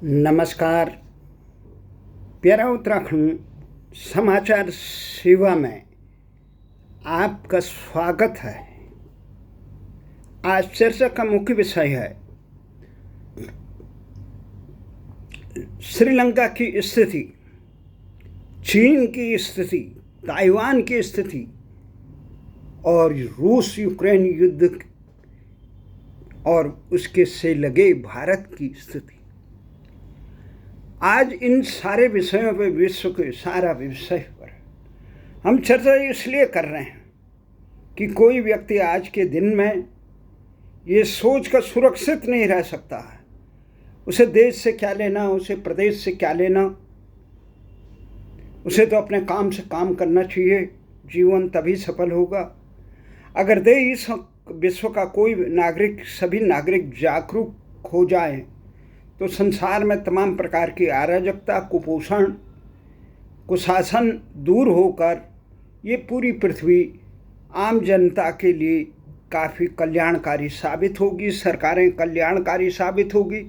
नमस्कार। प्यारा उत्तराखंड समाचार सेवा में आपका स्वागत है। आज चर्चा का मुख्य विषय है श्रीलंका की स्थिति, चीन की स्थिति, ताइवान की स्थिति और रूस यूक्रेन युद्ध और उसके से लगे भारत की स्थिति। आज इन सारे विषयों पर, विश्व के सारा विषय पर हम चर्चा इसलिए कर रहे हैं कि कोई व्यक्ति आज के दिन में ये सोच कर सुरक्षित नहीं रह सकता है उसे देश से क्या लेना, उसे प्रदेश से क्या लेना। उसे तो अपने काम से काम करना चाहिए, जीवन तभी सफल होगा अगर देश विश्व का कोई नागरिक, सभी नागरिक जागरूक हो जाए तो संसार में तमाम प्रकार की अराजकता, कुपोषण, कुशासन दूर होकर ये पूरी पृथ्वी आम जनता के लिए काफ़ी कल्याणकारी साबित होगी, सरकारें कल्याणकारी साबित होगी।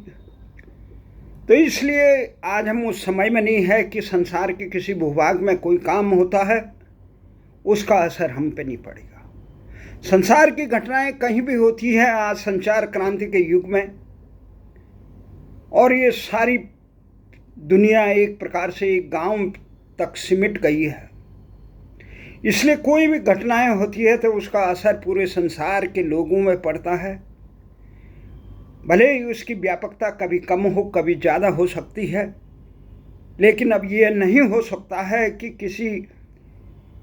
तो इसलिए आज हम उस समय में नहीं है कि संसार के किसी भूभाग में कोई काम होता है उसका असर हम पे नहीं पड़ेगा। संसार की घटनाएं कहीं भी होती है आज संचार क्रांति के युग में, और ये सारी दुनिया एक प्रकार से एक गांव तक सिमट गई है। इसलिए कोई भी घटनाएं होती है तो उसका असर पूरे संसार के लोगों में पड़ता है। भले ही उसकी व्यापकता कभी कम हो, कभी ज़्यादा हो सकती है, लेकिन अब ये नहीं हो सकता है कि किसी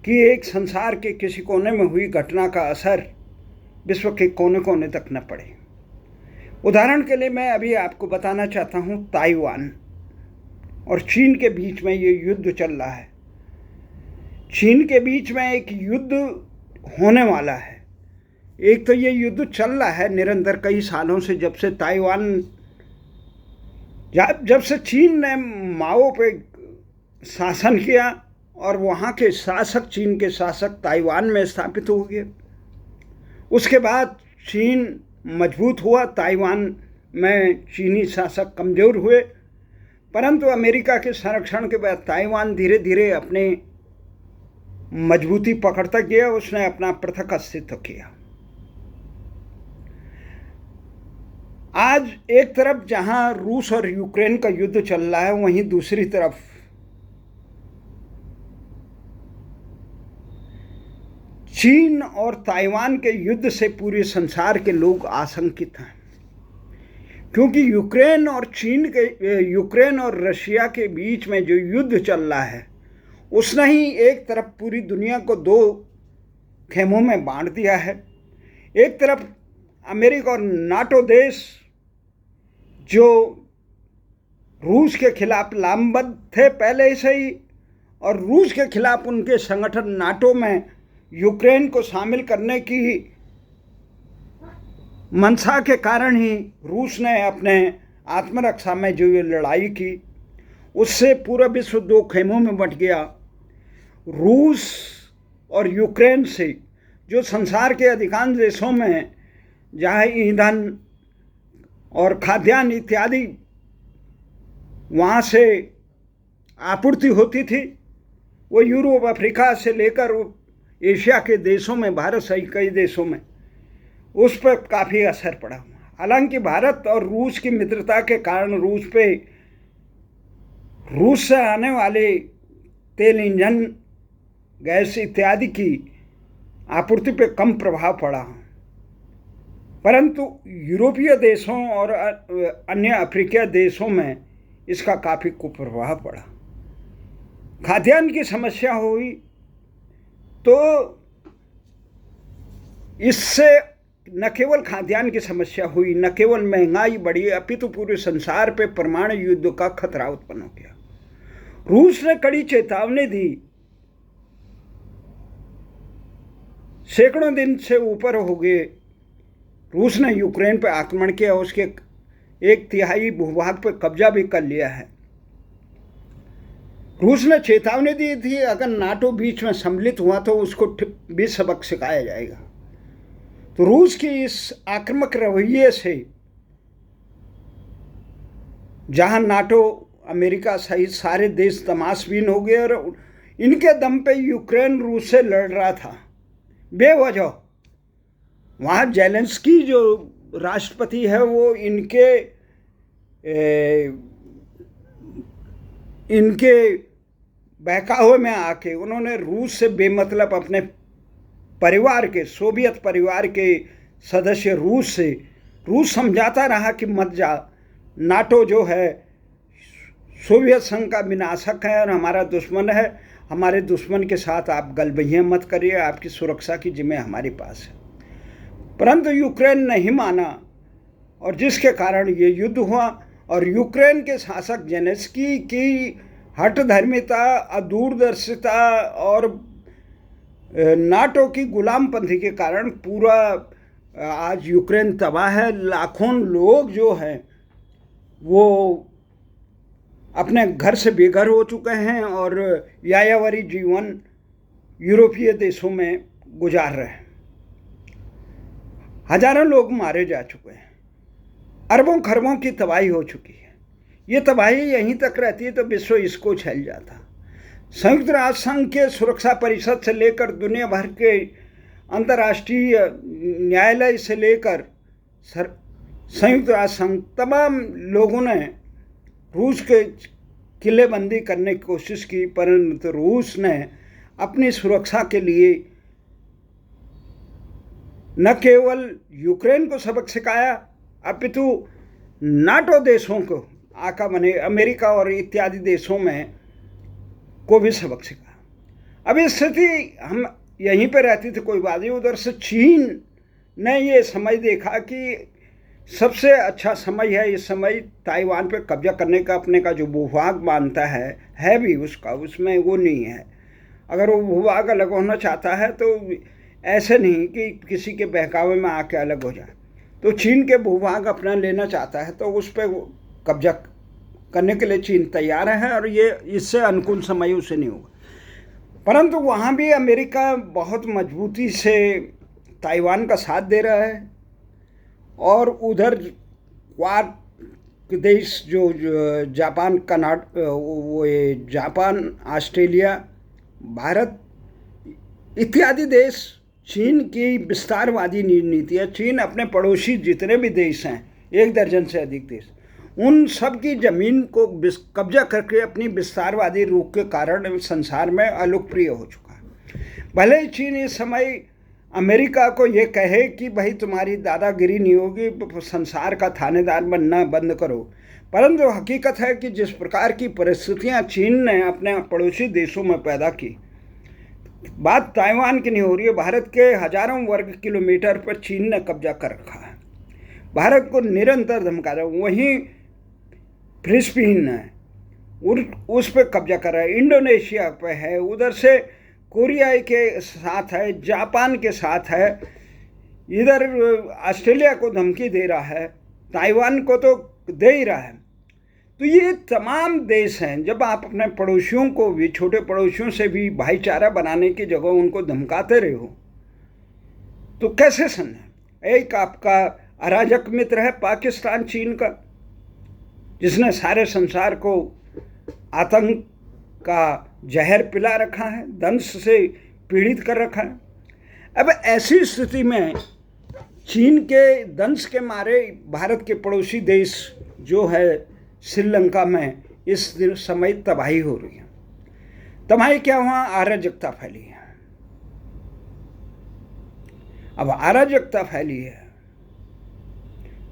की एक संसार के किसी कोने में हुई घटना का असर विश्व के कोने कोने तक न पड़े। उदाहरण के लिए मैं अभी आपको बताना चाहता हूँ, ताइवान और चीन के बीच में ये युद्ध चल रहा है। चीन के बीच में एक युद्ध होने वाला है। एक तो ये युद्ध चल रहा है निरंतर कई सालों से, जब से ताइवान, जब से चीन ने माओ पे शासन किया और वहाँ के शासक, चीन के शासक ताइवान में स्थापित हो गए। उसके बाद चीन मजबूत हुआ, ताइवान में चीनी शासक कमज़ोर हुए, परंतु अमेरिका के संरक्षण के बाद ताइवान धीरे धीरे अपने मजबूती पकड़ता गया, उसने अपना पृथक अस्तित्व किया। आज एक तरफ जहां रूस और यूक्रेन का युद्ध चल रहा है, वहीं दूसरी तरफ चीन और ताइवान के युद्ध से पूरे संसार के लोग आशंकित हैं, क्योंकि यूक्रेन और रशिया के बीच में जो युद्ध चल रहा है उसने ही एक तरफ पूरी दुनिया को दो खेमों में बांट दिया है। एक तरफ अमेरिका और नाटो देश जो रूस के खिलाफ लामबद्ध थे पहले से ही, और रूस के खिलाफ उनके संगठन नाटो में यूक्रेन को शामिल करने की मंशा के कारण ही रूस ने अपने आत्मरक्षा में जो ये लड़ाई की, उससे पूरा विश्व दो खेमों में बंट गया। रूस और यूक्रेन से जो संसार के अधिकांश देशों में जहाँ ईंधन और खाद्यान्न इत्यादि वहाँ से आपूर्ति होती थी, वो यूरोप, अफ्रीका से लेकर एशिया के देशों में, भारत सहित कई देशों में उस पर काफ़ी असर पड़ा। हालांकि भारत और रूस की मित्रता के कारण रूस से आने वाले तेल, इंजन, गैस इत्यादि की आपूर्ति पे कम प्रभाव पड़ा, परंतु यूरोपीय देशों और अन्य अफ्रीकीय देशों में इसका काफ़ी कुप्रभाव पड़ा। खाद्यान्न की समस्या हुई तो इससे न केवल खाद्यान्न की समस्या हुई, न केवल महंगाई बढ़ी, अपितु पूरे संसार पे परमाणु युद्ध का खतरा उत्पन्न हो गया। रूस ने कड़ी चेतावनी दी, सैकड़ों दिन से ऊपर हो गए रूस ने यूक्रेन पर आक्रमण किया, उसके 1/3 भूभाग पर कब्जा भी कर लिया है। रूस ने चेतावनी दी थी अगर नाटो बीच में सम्मिलित हुआ तो उसको भी सबक सिखाया जाएगा। तो रूस की इस आक्रामक रवैये से जहाँ नाटो अमेरिका सहित सारे देश तमाशबीन हो गए और इनके दम पे यूक्रेन रूस से लड़ रहा था बेवजह। वहाँ जेलेंस्की जो राष्ट्रपति है वो इनके बहकावे में आके उन्होंने रूस से बेमतलब अपने परिवार के, सोवियत परिवार के सदस्य रूस समझाता रहा कि मत जा, नाटो जो है सोवियत संघ का विनाशक है और हमारा दुश्मन है, हमारे दुश्मन के साथ आप गलबहियाँ मत करिए, आपकी सुरक्षा की जिम्मे हमारे पास है। परंतु यूक्रेन नहीं माना और जिसके कारण ये युद्ध हुआ और यूक्रेन के शासक जेलेंस्की की हठधर्मिता, अदूरदर्शिता और नाटो की गुलामपंथी के कारण पूरा आज यूक्रेन तबाह है। लाखों लोग जो हैं वो अपने घर से बेघर हो चुके हैं और यायावरी जीवन यूरोपीय देशों में गुजार रहे हैं। हजारों लोग मारे जा चुके हैं, अरबों खरबों की तबाही हो चुकी है। ये तबाही यहीं तक रहती है तो विश्व इसको झेल जाता। संयुक्त राष्ट्र संघ के सुरक्षा परिषद से लेकर दुनिया भर के अंतर्राष्ट्रीय न्यायालय से लेकर संयुक्त राष्ट्र संघ तमाम लोगों ने रूस के किलेबंदी करने की कोशिश की, परंतु रूस ने अपनी सुरक्षा के लिए न केवल यूक्रेन को सबक सिखाया अपितु नाटो देशों को आका बने अमेरिका और इत्यादि देशों में को भी सबक सिखाया। अब स्थिति हम यहीं पे रहती थी कोई बात नहीं, उधर से चीन ने ये समय देखा कि सबसे अच्छा समय है इस समय ताइवान पे कब्जा करने का, अपने का जो भूभाग मानता है भी उसका, उसमें वो नहीं है। अगर वो भूभाग अलग होना चाहता है तो ऐसे नहीं कि किसी के बहकावे में आके अलग हो जाए। तो चीन के भूभाग अपना लेना चाहता है तो उस पर कब्जा करने के लिए चीन तैयार है और ये इससे अनुकूल समय उसे नहीं होगा। परंतु वहाँ भी अमेरिका बहुत मजबूती से ताइवान का साथ दे रहा है और उधर क्वाड देश जो जापान, जापान, ऑस्ट्रेलिया, भारत इत्यादि देश चीन की विस्तारवादी नीति है। चीन अपने पड़ोसी जितने भी देश हैं, 1 दर्जन से अधिक देश, उन सब की ज़मीन को कब्जा करके अपनी विस्तारवादी रुख के कारण संसार में अलोकप्रिय हो चुका है। भले ही चीन इस समय अमेरिका को ये कहे कि भाई तुम्हारी दादागिरी नहीं होगी, संसार का थानेदार बनना बंद करो, परंतु हकीकत है कि जिस प्रकार की परिस्थितियां चीन ने अपने पड़ोसी देशों में पैदा की, बात ताइवान की नहीं हो रही है, भारत के हजारों वर्ग किलोमीटर पर चीन ने कब्जा कर रखा है, भारत को निरंतर धमका रहा है। वहीं फिलिपीन है उस पर कब्जा कर रहा है, इंडोनेशिया पे है, उधर से कोरिया के साथ है, जापान के साथ है, इधर ऑस्ट्रेलिया को धमकी दे रहा है, ताइवान को तो दे ही रहा है। तो ये तमाम देश हैं, जब आप अपने पड़ोसियों को भी, छोटे पड़ोसियों से भी भाईचारा बनाने की जगह उनको धमकाते रहे हो तो कैसे सने। एक आपका अराजक मित्र है पाकिस्तान चीन का, जिसने सारे संसार को आतंक का जहर पिला रखा है, दंश से पीड़ित कर रखा है। अब ऐसी स्थिति में चीन के दंश के मारे भारत के पड़ोसी देश जो है श्रीलंका में इस समय तबाही हो रही है। तबाही क्या, वहाँ अराजकता फैली है। अब अराजकता फैली है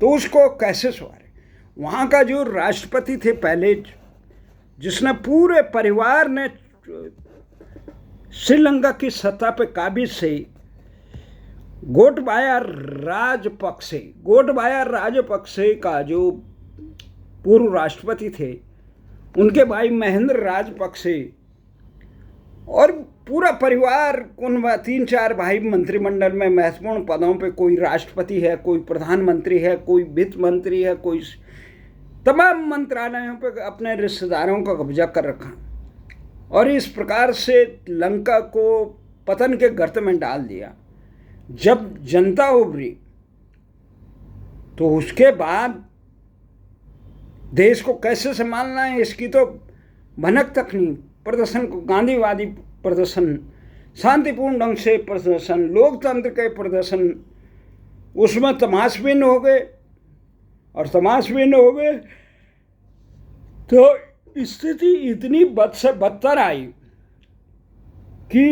तो उसको कैसे सवारे। वहाँ का जो राष्ट्रपति थे पहले, जिसने पूरे परिवार ने श्रीलंका की सत्ता पे काबिज से गोटबाया राजपक्षे का जो पूर्व राष्ट्रपति थे, उनके भाई महेंद्र राजपक्षे और पूरा परिवार, उन 3-4 भाई मंत्रिमंडल में महत्वपूर्ण पदों पे, कोई राष्ट्रपति है, कोई प्रधानमंत्री है, कोई वित्त मंत्री है, कोई तमाम मंत्रालयों पे अपने रिश्तेदारों का कब्जा कर रखा और इस प्रकार से लंका को पतन के गर्त में डाल दिया। जब जनता उभरी तो उसके बाद देश को कैसे संभालना है इसकी तो भनक तक नहीं। प्रदर्शन को गांधीवादी प्रदर्शन, शांतिपूर्ण ढंग से प्रदर्शन, लोकतंत्र के प्रदर्शन, उसमें तमाशबीन हो गए, और तमाशबीन हो गए तो स्थिति इतनी बद से बदतर आई कि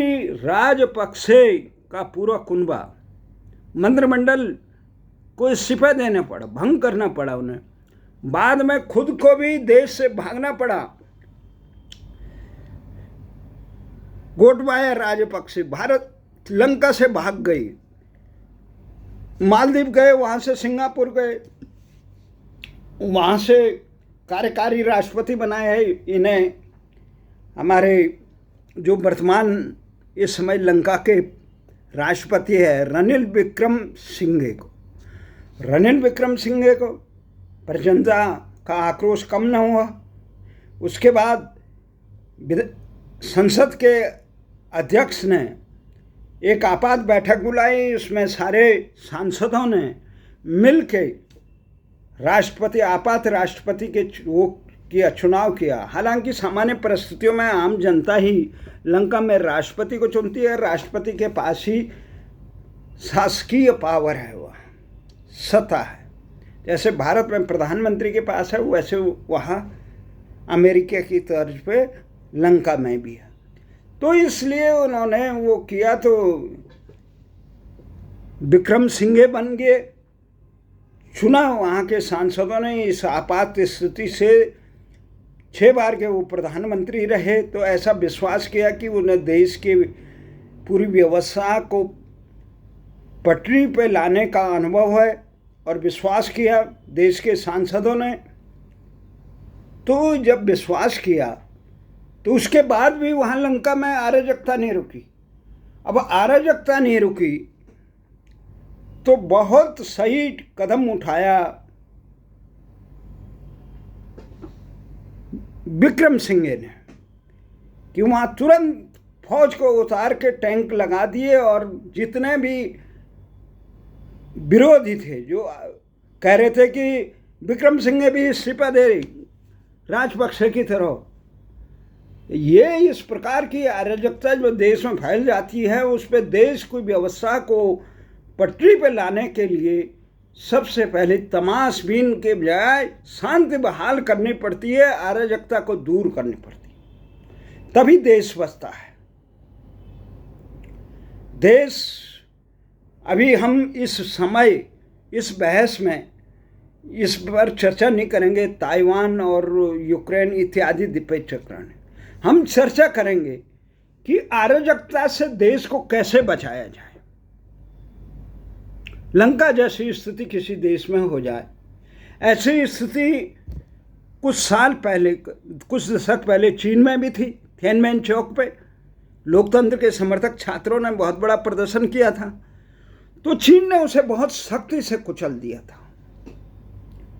राजपक्षे का पूरा कुनबा, मंत्रिमंडल को इस्तीफे देने पड़ा, भंग करना पड़ा उन्हें। बाद में खुद को भी देश से भागना पड़ा। गोटबाया राजपक्षे भारत लंका से भाग गई, मालदीव गए, वहाँ से सिंगापुर गए, वहाँ से कार्यकारी राष्ट्रपति बनाए हैं इन्हें हमारे जो वर्तमान इस समय लंका के राष्ट्रपति है रनिल विक्रम सिंघे को। रनिल विक्रम सिंघे को पर जनता का आक्रोश कम न हुआ। उसके बाद संसद के अध्यक्ष ने एक आपात बैठक बुलाई, उसमें सारे सांसदों ने मिल के आपात राष्ट्रपति के वो किया, चुनाव किया। हालांकि सामान्य परिस्थितियों में आम जनता ही लंका में राष्ट्रपति को चुनती है। राष्ट्रपति के पास ही शासकीय पावर है, वह सत्ता है। जैसे भारत में प्रधानमंत्री के पास है, वैसे वहाँ अमेरिका की तर्ज पे लंका में भी है। तो इसलिए उन्होंने वो किया, तो विक्रम सिंघे बन गए, चुना वहाँ के सांसदों ने। इस आपात स्थिति से 6 बार के वो प्रधानमंत्री रहे, तो ऐसा विश्वास किया कि उन्हें देश की पूरी व्यवस्था को पटरी पे लाने का अनुभव है, और विश्वास किया देश के सांसदों ने। तो जब विश्वास किया तो उसके बाद भी वहाँ लंका में अराजकता नहीं रुकी। अब अराजकता नहीं रुकी तो बहुत सही कदम उठाया विक्रम सिंघे ने कि वहाँ तुरंत फौज को उतार के टैंक लगा दिए, और जितने भी विरोधी थे जो कह रहे थे कि विक्रम सिंघे भी इस्तीफा दे राजपक्षे की तरह, ये इस प्रकार की अराजकता जो देश में फैल जाती है, उस पर देश की व्यवस्था को पटरी पर लाने के लिए सबसे पहले तमाशबीन के बजाय शांति बहाल करनी पड़ती है, अराजकता को दूर करनी पड़ती है, तभी देश बचता है। देश अभी हम इस समय इस बहस में इस पर चर्चा नहीं करेंगे, ताइवान और यूक्रेन इत्यादि द्वीपकरण। हम चर्चा करेंगे कि अराजकता से देश को कैसे बचाया जाए। लंका जैसी स्थिति किसी देश में हो जाए, ऐसी स्थिति कुछ साल पहले, कुछ दशक पहले चीन में भी थी। थिएनमेन चौक पे लोकतंत्र के समर्थक छात्रों ने बहुत बड़ा प्रदर्शन किया था, तो चीन ने उसे बहुत सख्ती से कुचल दिया था।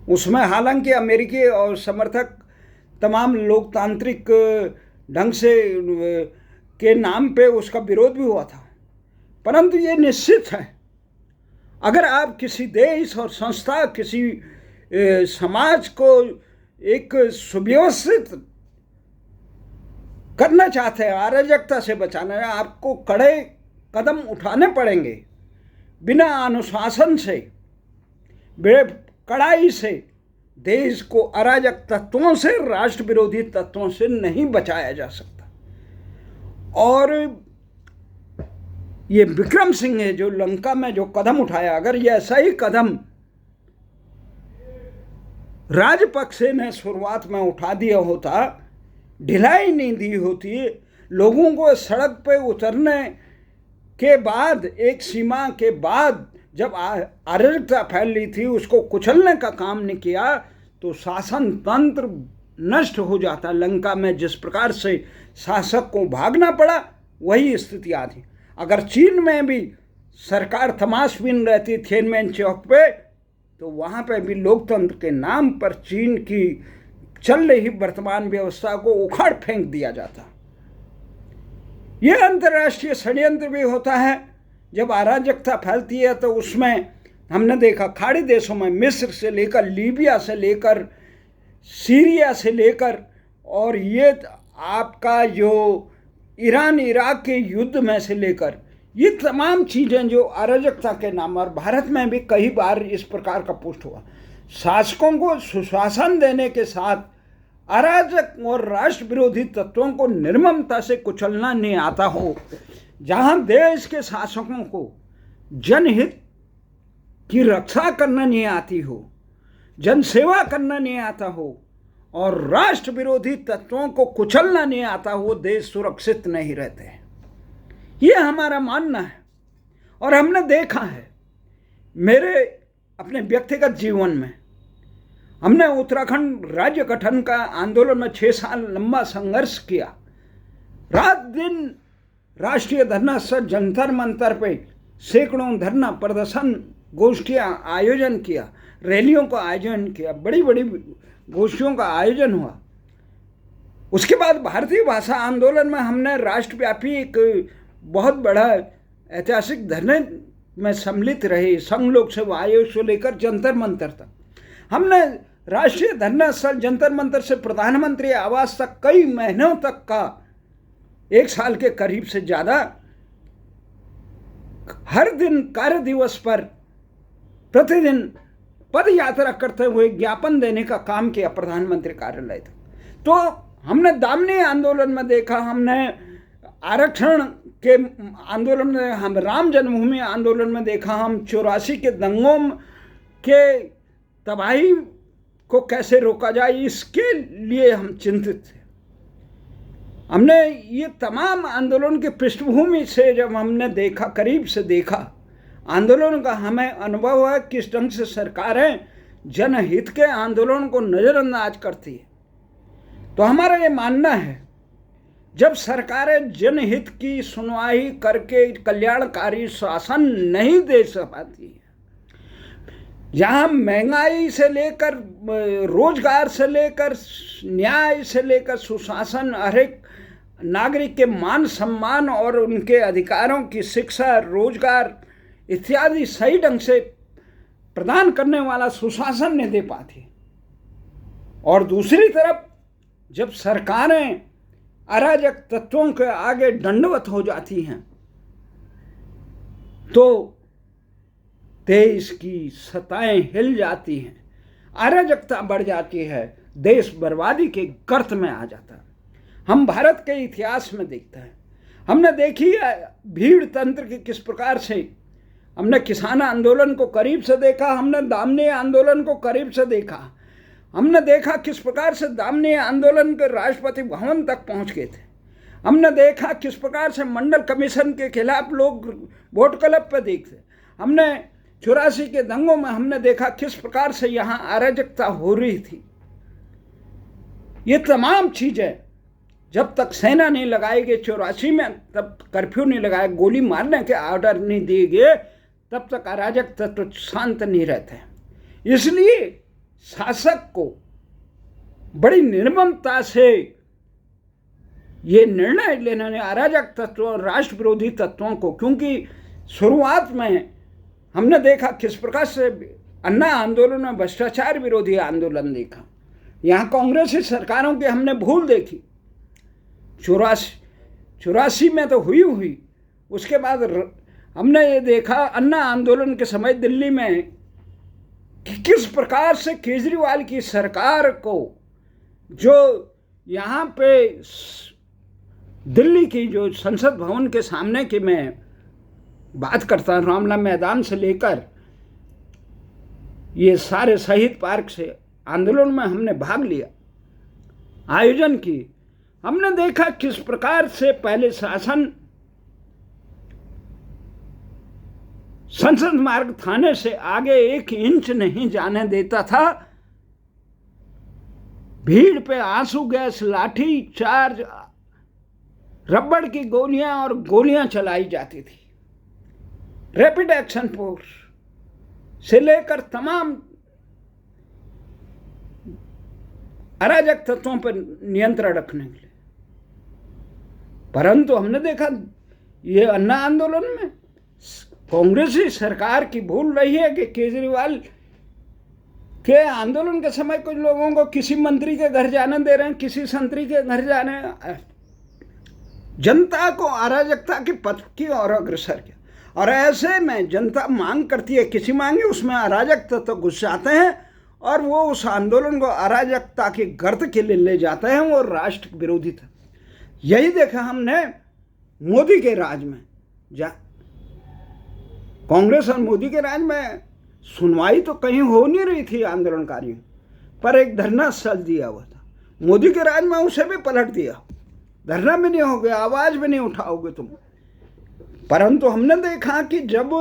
उसमें हालांकि अमेरिकी और समर्थक तमाम लोकतांत्रिक ढंग से के नाम पे उसका विरोध भी हुआ था, परंतु ये निश्चित है अगर आप किसी देश और संस्था, किसी समाज को एक सुव्यवस्थित करना चाहते हैं, अराजकता से बचाना है, आपको कड़े कदम उठाने पड़ेंगे। बिना अनुशासन से, बड़े कड़ाई से देश को अराजक तत्वों से, राष्ट्र विरोधी तत्वों से नहीं बचाया जा सकता। और ये विक्रम सिंघे जो लंका में जो कदम उठाया, अगर ये ऐसा ही कदम राजपक्षे ने शुरुआत में उठा दिया होता, ढिलाई नहीं दी होती, लोगों को सड़क पे उतरने के बाद, एक सीमा के बाद जब अराजकता फैल रही थी, उसको कुचलने का काम नहीं किया, तो शासन तंत्र नष्ट हो जाता। लंका में जिस प्रकार से शासक को भागना पड़ा, वही स्थिति आ थी। अगर चीन में भी सरकार तमाशबीन रहती थिएनमेन चौक पे, तो वहाँ पे भी लोकतंत्र के नाम पर चीन की चल रही वर्तमान व्यवस्था को उखाड़ फेंक दिया जाता। ये अंतर्राष्ट्रीय षड्यंत्र भी होता है। जब अराजकता फैलती है तो उसमें हमने देखा खाड़ी देशों में, मिस्र से लेकर लीबिया से लेकर सीरिया से लेकर और ये आपका जो ईरान इराक के युद्ध में से लेकर ये तमाम चीज़ें जो अराजकता के नाम, और भारत में भी कई बार इस प्रकार का पुष्ट हुआ, शासकों को सुशासन देने के साथ अराजक और राष्ट्र विरोधी तत्वों को निर्ममता से कुचलना नहीं आता हो, जहां देश के शासकों को जनहित की रक्षा करना नहीं आती हो, जनसेवा करना नहीं आता हो और राष्ट्र विरोधी तत्वों को कुचलना नहीं आता हो, देश सुरक्षित नहीं रहते। ये हमारा मानना है और हमने देखा है। मेरे अपने व्यक्तिगत जीवन में हमने उत्तराखंड राज्य गठन का आंदोलन में 6 साल लंबा संघर्ष किया। रात दिन राष्ट्रीय धरना स्थल जंतर मंतर पे सैकड़ों धरना प्रदर्शन गोष्ठियाँ आयोजन किया, रैलियों का आयोजन किया, बड़ी बड़ी गोष्ठियों का आयोजन हुआ। उसके बाद भारतीय भाषा आंदोलन में हमने राष्ट्रव्यापी एक बहुत बड़ा ऐतिहासिक धरने में सम्मिलित रहे। संघ लोक सेवा आयोग से लेकर जंतर मंतर तक हमने राष्ट्रीय धरना स्थल जंतर मंतर से प्रधानमंत्री आवास तक कई महीनों तक का 1 साल के करीब से ज़्यादा हर दिन कार्य दिवस पर प्रतिदिन पद यात्रा करते हुए ज्ञापन देने का काम किया प्रधानमंत्री कार्यालय तक। तो हमने दामनी आंदोलन में देखा, हमने आरक्षण के आंदोलन में, हम राम जन्मभूमि आंदोलन में देखा, हम 84 के दंगों के तबाही को कैसे रोका जाए इसके लिए हम चिंतित थे। हमने ये तमाम आंदोलन के पृष्ठभूमि से जब हमने देखा, करीब से देखा आंदोलन का, हमें अनुभव हुआ किस ढंग से सरकारें जनहित के आंदोलन को नज़रअंदाज करती है। तो हमारा ये मानना है जब सरकारें जनहित की सुनवाई करके कल्याणकारी शासन नहीं दे पाती है, जहाँ महंगाई से लेकर रोजगार से लेकर न्याय से लेकर सुशासन, हर एक नागरिक के मान सम्मान और उनके अधिकारों की शिक्षा, रोजगार इत्यादि सही ढंग से प्रदान करने वाला सुशासन नहीं दे पाती, और दूसरी तरफ जब सरकारें अराजक तत्वों के आगे दंडवत हो जाती हैं तो देश की सत्ताएं हिल जाती हैं, अराजकता बढ़ जाती है, देश बर्बादी के गर्त में आ जाता है। हम भारत के इतिहास में देखते हैं, हमने देखी है भीड़ तंत्र की किस प्रकार से, हमने किसान आंदोलन को करीब से देखा, हमने दामनी आंदोलन को करीब से देखा, हमने देखा किस प्रकार से दामनी आंदोलन के राष्ट्रपति भवन तक पहुंच गए थे, हमने देखा किस प्रकार से मंडल कमीशन के खिलाफ लोग वोट क्लब पे देखते, हमने 84 के दंगों में हमने देखा किस प्रकार से यहाँ अराजकता हो रही थी। ये तमाम चीज़ें जब तक सेना नहीं लगाई गई 84 में, तब कर्फ्यू नहीं लगाया, गोली मारने के ऑर्डर नहीं दिए गए, तब तक अराजक तत्व शांत नहीं रहते। इसलिए शासक को बड़ी निर्ममता से ये निर्णय लेना है अराजक तत्वों और राष्ट्र विरोधी तत्वों को, क्योंकि शुरुआत में हमने देखा किस प्रकार से अन्ना आंदोलन में भ्रष्टाचार विरोधी आंदोलन देखा, यहाँ कांग्रेसी सरकारों की हमने भूल देखी। 84 में तो हुई, उसके बाद हमने ये देखा अन्ना आंदोलन के समय दिल्ली में कि किस प्रकार से केजरीवाल की सरकार को, जो यहाँ पे दिल्ली की जो संसद भवन के सामने की मैं बात करता हूँ, रामलीला मैदान से लेकर ये सारे शहीद पार्क से आंदोलन में हमने भाग लिया, आयोजन की। हमने देखा किस प्रकार से पहले शासन संसद मार्ग थाने से आगे 1 इंच नहीं जाने देता था, भीड़ पे आंसू गैस, लाठी चार्ज, रबड़ की गोलियां और गोलियां चलाई जाती थी। रैपिड एक्शन फोर्स से लेकर तमाम अराजक तत्वों पर नियंत्रण रखने के लिए। परंतु हमने देखा ये अन्ना आंदोलन में कांग्रेसी सरकार की भूल रही है कि केजरीवाल कि आंदोलन के समय कुछ लोगों को किसी मंत्री के घर जाने दे रहे हैं, किसी संतरी के घर जाने, जनता को अराजकता की पथ की और अग्रसर किया। और ऐसे में जनता मांग करती है, किसी मांगे उसमें अराजक तो घुस जाते हैं और वो उस आंदोलन को अराजकता के गर्त के लिए ले जाते हैं। वो राष्ट्र विरोधी था। यही देखा हमने मोदी के राज में। कांग्रेस और मोदी के राज में सुनवाई तो कहीं हो नहीं रही थी आंदोलनकारियों पर, एक धरना स्थल दिया हुआ था। मोदी के राज में उसे भी पलट दिया, धरना भी नहीं हो गया, आवाज भी नहीं उठाओगे तुम। परंतु हमने देखा कि जब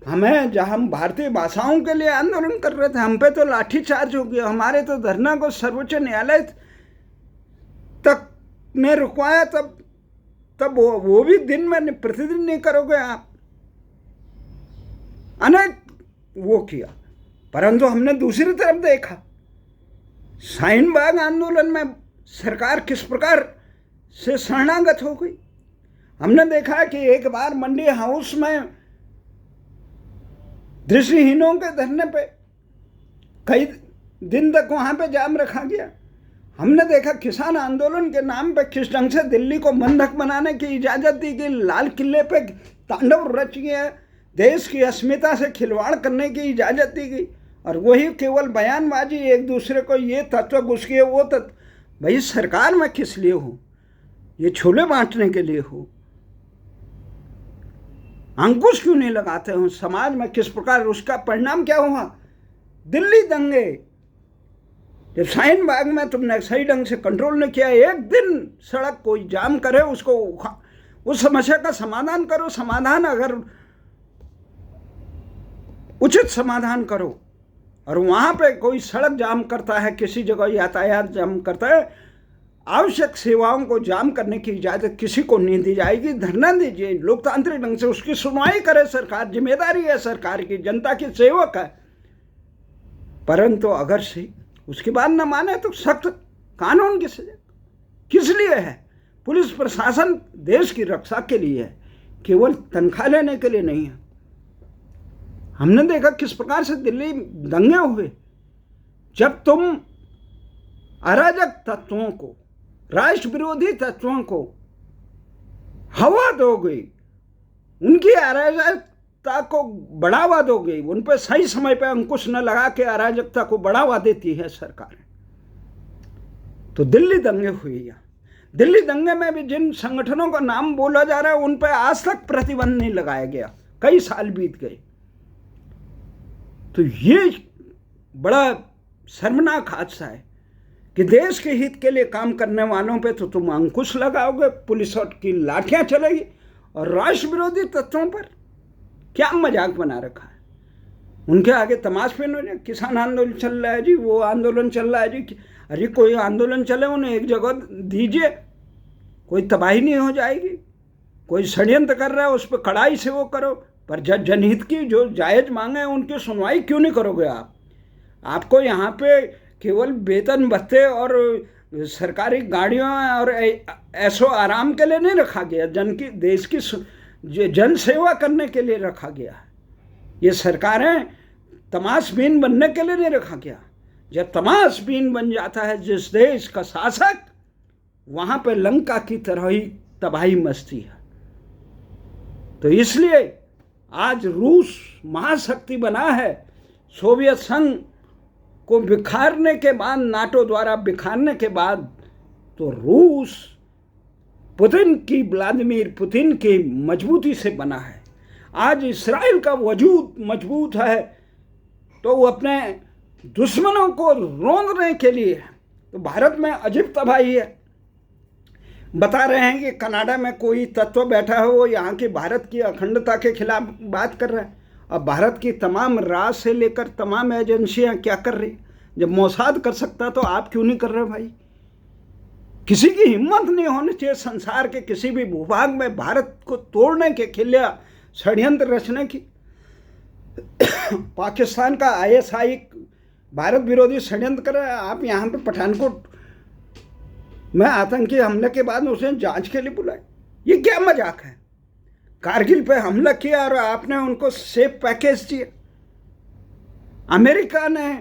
हम भारतीय भाषाओं के लिए आंदोलन कर रहे थे, हम पे तो लाठीचार्ज हो गया, हमारे तो धरना को सर्वोच्च न्यायालय तक ने रुकवाया। तब वो भी दिन में प्रतिदिन नहीं करोगे आप, अनेक वो किया। परंतु हमने दूसरी तरफ देखा, शाहीन बाग आंदोलन में सरकार किस प्रकार से शरणागत हो गई। हमने देखा कि एक बार मंडी हाउस में दृष्टिहीनों के धरने पे कई दिन तक वहां पे जाम रखा गया। हमने देखा किसान आंदोलन के नाम पे किस ढंग से दिल्ली को बंधक बनाने की इजाजत दी गई, लाल किले पे तांडव रच गया, देश की अस्मिता से खिलवाड़ करने की इजाजत दी गई। और वही केवल बयानबाजी, एक दूसरे को ये तत्व घुस गए वो तत्व। भाई सरकार में किस लिए हो? ये छोले बांटने के लिए हो? अंकुश क्यों नहीं लगाते हो समाज में? किस प्रकार उसका परिणाम क्या हुआ? दिल्ली दंगे, जब शाहीन बाग में तुमने सही ढंग से कंट्रोल नहीं किया, एक दिन सड़क कोई जाम करे, उसको उस समस्या का समाधान करो। समाधान अगर उचित समाधान करो। और वहां पे कोई सड़क जाम करता है, किसी जगह यातायात जाम करता है, आवश्यक सेवाओं को जाम करने की इजाजत किसी को नहीं दी जाएगी। धरना दीजिए, लोकतांत्रिक ढंग से उसकी सुनवाई करे सरकार, जिम्मेदारी है सरकार की, जनता की सेवक है। परंतु अगर से उसके बाद न माने तो सख्त कानून की सजा। किस लिए है? पुलिस प्रशासन देश की रक्षा के लिए है, केवल तनख्वाह लेने के लिए नहीं है। हमने देखा किस प्रकार से दिल्ली दंगे हुए। जब तुम अराजक तत्वों को, राष्ट्र विरोधी तत्वों को हवा दोगे, उनकी अराजकता को बढ़ावा दोगे, उन पर सही समय पर अंकुश न लगा के अराजकता को बढ़ावा देती है सरकार। तो दिल्ली दंगे हुए। यहाँ दिल्ली दंगे में भी जिन संगठनों का नाम बोला जा रहा है उन पर आज तक प्रतिबंध नहीं लगाया गया, कई साल बीत गए। तो ये बड़ा शर्मनाक हादसा है कि देश के हित के लिए काम करने वालों पे तो तुम अंकुश लगाओगे, पुलिस की लाठियां चलेगी, और राष्ट्र विरोधी तत्वों पर क्या मजाक बना रखा है। उनके आगे तमाशबीन हो जाए, किसान आंदोलन चल रहा है जी, वो आंदोलन चल रहा है जी। अरे कोई आंदोलन चले, उन्हें एक जगह दीजिए, कोई तबाही नहीं हो जाएगी। कोई षड्यंत्र कर रहा है उस पर कड़ाई से वो करो, पर जनहित की जो जायज मांगे हैं उनकी सुनवाई क्यों नहीं करोगे आप? आपको यहाँ पे केवल वेतन भत्ते और सरकारी गाड़ियों और ऐसो आराम के लिए नहीं रखा गया, देश की जन सेवा करने के लिए रखा गया है। ये सरकारें तमाशबीन बनने के लिए नहीं रखा गया। जब तमाशबीन बन जाता है जिस देश का शासक, वहां पे लंका की तरह ही तबाही मचती है। तो इसलिए आज रूस महाशक्ति बना है। सोवियत संघ को बिखारने के बाद, नाटो द्वारा बिखारने के बाद, तो रूस व्लादिमीर पुतिन की मजबूती से बना है। आज इस्राइल का वजूद मजबूत है, तो वो अपने दुश्मनों को रोंदने के लिए, तो भारत में अजीब तबाही है। बता रहे हैं कि कनाडा में कोई तत्व बैठा है, वो यहाँ की भारत की अखंडता के खिलाफ बात कर रहा है। अब भारत की तमाम राज से लेकर तमाम एजेंसियां क्या कर रही? जब मोसाद कर सकता तो आप क्यों नहीं कर रहे भाई? किसी की हिम्मत नहीं होनी चाहिए संसार के किसी भी भूभाग में भारत को तोड़ने के खिलाफ षड्यंत्र रचने की। पाकिस्तान का ISI भारत विरोधी षड्यंत्र कर रहा है। आप यहाँ पे पठानकोट में आतंकी हमले के बाद उसे जांच के लिए बुलाए, ये क्या मजाक है? कारगिल पे हमला किया और आपने उनको सेफ पैकेज दिया। अमेरिका ने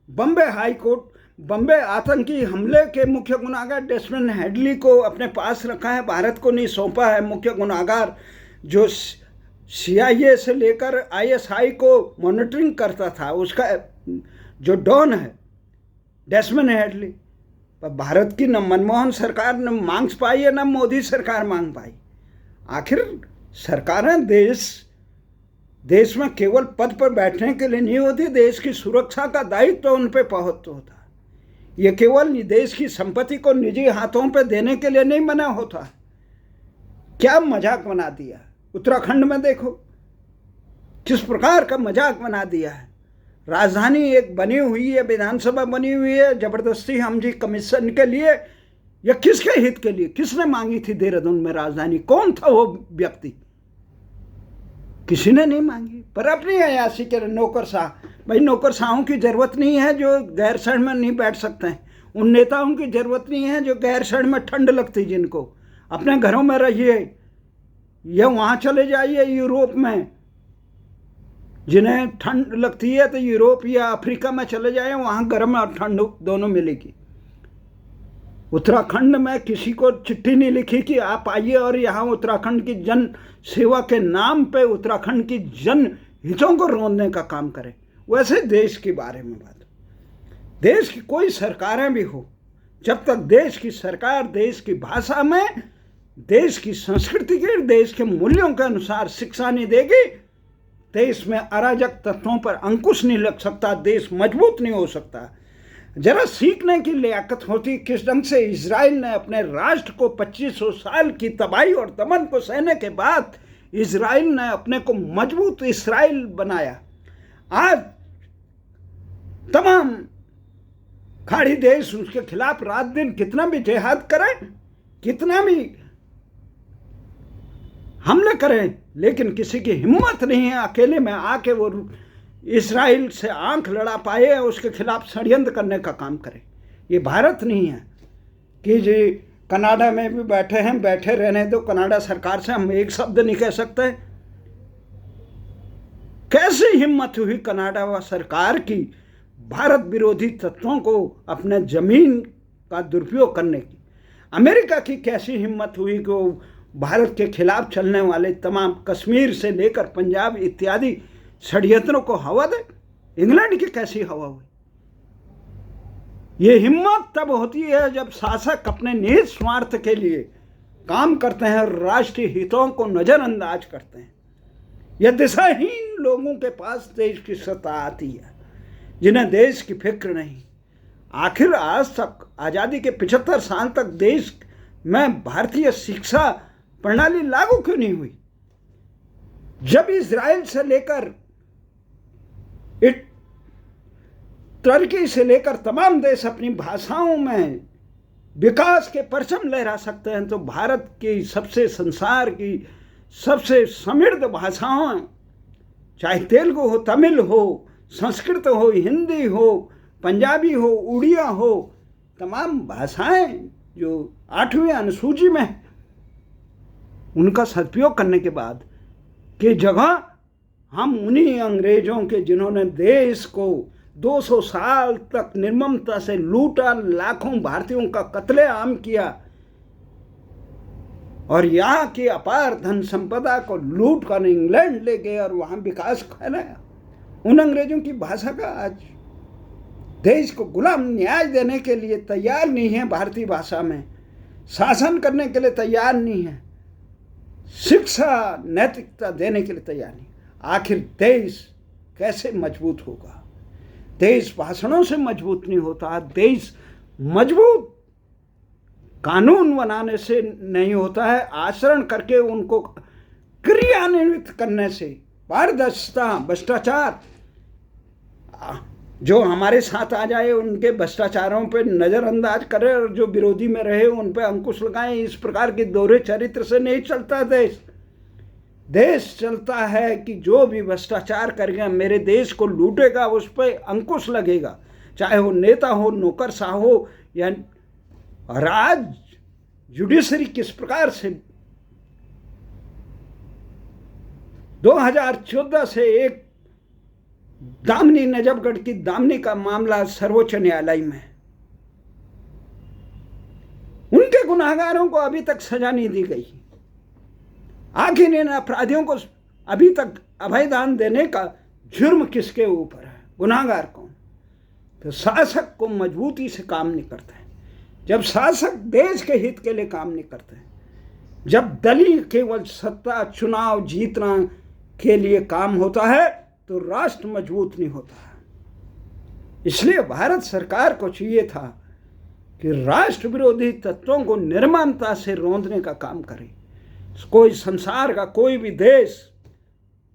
बम्बे हाई कोर्ट बम्बे आतंकी हमले के मुख्य गुनाहगार डेस्मंड हेडली को अपने पास रखा है, भारत को नहीं सौंपा है। मुख्य गुनाहगार जो CIA से लेकर ISI को मॉनिटरिंग करता था, उसका जो डॉन है डेस्मंड हेडली, पर भारत की न मनमोहन सरकार ने मांग पाई है, न मोदी सरकार मांग पाई। आखिर सरकारें देश में केवल पद पर बैठने के लिए नहीं होती, देश की सुरक्षा का दायित्व तो उन पे बहुत होता है। ये केवल देश की संपत्ति को निजी हाथों पे देने के लिए नहीं बना होता। क्या मजाक बना दिया उत्तराखंड में, देखो किस प्रकार का मजाक बना दिया है। राजधानी एक बनी हुई है, विधानसभा बनी हुई है जबरदस्ती हम जी कमीशन के लिए, या किसके हित के लिए? किसने मांगी थी देहरादून में राजधानी? कौन था वो व्यक्ति? किसी ने नहीं मांगी, पर अपनी अयासी के नौकरशाह। भाई नौकरशाहों की जरूरत नहीं है जो गैर शरण में नहीं बैठ सकते हैं, उन नेताओं की जरूरत नहीं है जो गैर शरण में ठंड लगती, जिनको अपने घरों में रहिए या वहाँ चले जाइए यूरोप में, जिन्हें ठंड लगती है तो यूरोप या अफ्रीका में चले जाए, वहाँ गर्म और ठंड दोनों मिलेगी। उत्तराखंड में किसी को चिट्ठी नहीं लिखी कि आप आइए और यहाँ उत्तराखंड की जन सेवा के नाम पे उत्तराखंड की जन हितों को रोंदने का काम करें। वैसे देश के बारे में बात, देश की कोई सरकारें भी हो, जब तक देश की सरकार देश की भाषा में, देश की संस्कृति के, देश के मूल्यों के अनुसार शिक्षा नहीं देगी, देश में अराजक तत्वों पर अंकुश नहीं लग सकता, देश मजबूत नहीं हो सकता। जरा सीखने की लियाकत होती किस ढंग से इजराइल ने अपने राष्ट्र को 2500 साल की तबाही और दमन को सहने के बाद इजराइल ने अपने को मजबूत इस्राइल बनाया। आज तमाम खाड़ी देश उसके खिलाफ रात दिन कितना भी जिहाद करें, कितना भी हमले करें, लेकिन किसी की हिम्मत नहीं है अकेले में आके वो इस्राइल से आंख लड़ा पाए, उसके खिलाफ षड्यंत्र करने का काम करे। ये भारत नहीं है कि जी कनाडा में भी बैठे हैं, बैठे रहने दो, कनाडा सरकार से हम एक शब्द नहीं कह सकते। कैसी हिम्मत हुई कनाडा सरकार की भारत विरोधी तत्वों को अपने जमीन का दुरुपयोग करने की? अमेरिका की कैसी हिम्मत हुई कि वो भारत के खिलाफ चलने वाले तमाम कश्मीर से लेकर पंजाब इत्यादि षड्यंत्रों को हवा दे? इंग्लैंड की कैसी हवा हुई? ये हिम्मत तब होती है जब शासक अपने निहित स्वार्थ के लिए काम करते हैं और राष्ट्रीय हितों को नजरअंदाज करते हैं। यह दिशाहीन लोगों के पास देश की सत्ता आती है, जिन्हें देश की फिक्र नहीं। आखिर आज तक आज़ादी के 75 साल तक देश में भारतीय शिक्षा प्रणाली लागू क्यों नहीं हुई? जब इजराइल से लेकर तुर्की से लेकर तमाम देश अपनी भाषाओं में विकास के परचम लहरा सकते हैं, तो भारत की सबसे, संसार की सबसे समृद्ध भाषाओं, चाहे तेलुगु हो, तमिल हो, संस्कृत हो, हिंदी हो, पंजाबी हो, उड़िया हो, तमाम भाषाएं जो 8वीं अनुसूची में, उनका सदुपयोग करने के बाद की जगह हम उन्हीं अंग्रेजों के जिन्होंने देश को 200 साल तक निर्ममता से लूटा, लाखों भारतीयों का कत्लेआम किया और यहाँ की अपार धन संपदा को लूट कर इंग्लैंड ले गए और वहाँ विकास फैलाया, उन अंग्रेजों की भाषा का आज देश को गुलाम न्याय देने के लिए तैयार नहीं है, भारतीय भाषा में शासन करने के लिए तैयार नहीं है, शिक्षा नैतिकता देने के लिए तैयार नहीं। आखिर देश कैसे मजबूत होगा? देश भाषणों से मजबूत नहीं होता, देश मजबूत कानून बनाने से नहीं होता है, आचरण करके उनको क्रियान्वित करने से। पारदर्शिता, भ्रष्टाचार जो हमारे साथ आ जाए उनके भ्रष्टाचारों पे नज़रअंदाज करें और जो विरोधी में रहे उन पे अंकुश लगाएं। इस प्रकार के दोहरे चरित्र से नहीं चलता देश। देश चलता है कि जो भी भ्रष्टाचार करेगा, मेरे देश को लूटेगा, उस पर अंकुश लगेगा, चाहे वो नेता हो, नौकरशाह हो या राज जुडिशरी। किस प्रकार से 2014 से एक दामिनी नजफगढ़ की दामिनी का मामला सर्वोच्च न्यायालय में, उनके गुनाहगारों को अभी तक सजा नहीं दी गई। आखिर इन अपराधियों को अभी तक अभयदान देने का जुर्म किसके ऊपर है? गुनाहगार कौन? तो शासक को मजबूती से काम नहीं करते हैं। जब शासक देश के हित के लिए काम नहीं करते हैं, जब दलीय केवल सत्ता चुनाव जीतना के लिए काम होता है, तो राष्ट्र मजबूत नहीं होता है। इसलिए भारत सरकार को चाहिए था कि राष्ट्र विरोधी तत्वों को निर्ममता से रौंदने का काम करे। कोई संसार का कोई भी देश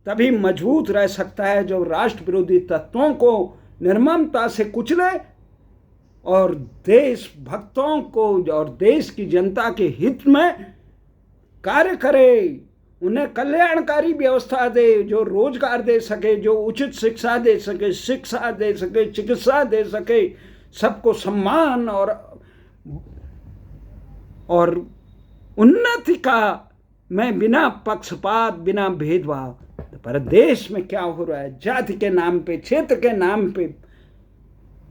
तभी मजबूत रह सकता है जो राष्ट्र विरोधी तत्वों को निर्ममता से कुचले और देश भक्तों को और देश की जनता के हित में कार्य करे, उन्हें कल्याणकारी व्यवस्था दे, जो रोजगार दे सके, जो उचित शिक्षा दे सके, चिकित्सा दे सके, सबको सम्मान और उन्नति का में बिना पक्षपात, बिना भेदभाव। पर देश में क्या हो रहा है? जाति के नाम पे, क्षेत्र के नाम पे,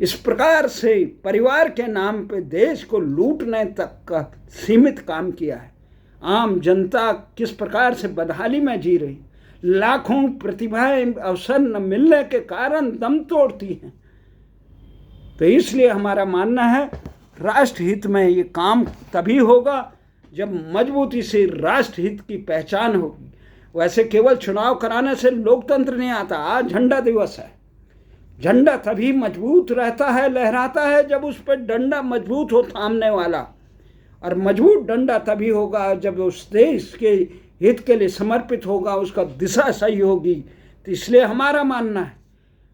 इस प्रकार से परिवार के नाम पे देश को लूटने तक का सीमित काम किया है। आम जनता किस प्रकार से बदहाली में जी रही, लाखों प्रतिभाएं अवसर न मिलने के कारण दम तोड़ती हैं। तो इसलिए हमारा मानना है राष्ट्र हित में ये काम तभी होगा जब मजबूती से राष्ट्र हित की पहचान होगी। वैसे केवल चुनाव कराने से लोकतंत्र नहीं आता। आज झंडा दिवस है। झंडा तभी मजबूत रहता है, लहराता है, जब उस पर डंडा मजबूत हो थामने वाला। और मजबूत डंडा तभी होगा जब उस देश के हित के लिए समर्पित होगा, उसका दिशा सही होगी। तो इसलिए हमारा मानना है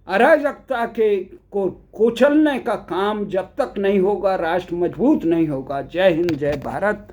अराजकता के को कुचलने का काम जब तक नहीं होगा, राष्ट्र मजबूत नहीं होगा। जय हिंद, जय भारत।